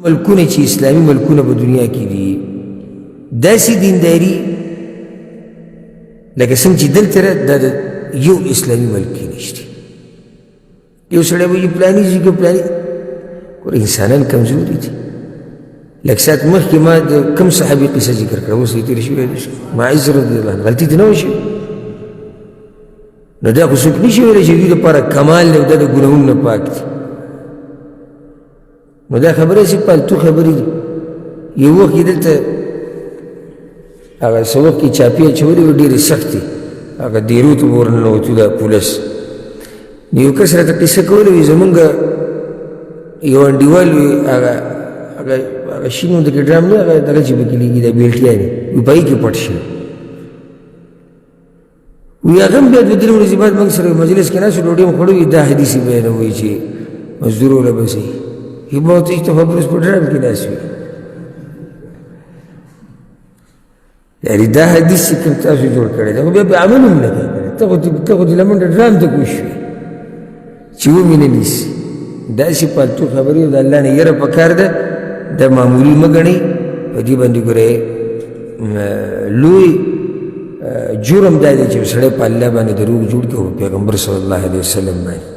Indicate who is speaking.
Speaker 1: ملکونه چې اسلامي ملکونه په دنیا کې دي داسې دینداري لکه څنګه چې دلته دا د یو اسلامي ملک کې نشته. یو سړی وایي پلاني ځای کې پلاني ګوره انسانان کمزوري دي. لږ ساعت مخکې ما د کوم صحابي قصه ذکر کړه اوس یې تېره شوې ده معاذ رضی الله عنه غلطي دې نه وه شوې نو دا خو څوک نشي ویلی چې دوی لپاره کمال دی او دا د ګناهونو نه پاک دي. نو دا خبره چې پالتو خبرې دي. یو وخت یې دلته هغه څه وخت کې چاپې اچولې وې ډېرې سختې هغه دیرو ته به ورننوتو دا پولیس نو یو کس راته قصه کوله وي زمونږ یو انډیوال وي هغه شینو دکې ډرام نه هغه دغه چې پکې لګي دا بیلټیانې وي په هغې کې پټ شوي وی هغه هم بیا دوه درې ورځې بعد موږ سره مجلس کې ناست ډوډۍ مو خوړو وي دا حدیث یې بیانوي چې مزدور وله بسې یې به ورته چې خبر اوس په ډرام کې ناست وي یعنې دا حدیث چې کوم تاسو جوړ کړی دی خو بیا په عمل هم نه کوې ته خو دې له منډه ډرام ته کوز شوې چې ومې نه نیسي داسې پالتو خبرې او د الله نه یره پکار ده دا معمولي مه ګڼئ په دې باندې ګورئ لوی جرم دا دی چې سړی په الله باندې دروغ جوړ کړي او په پیغمبر صلی الله علیه وسلم باندې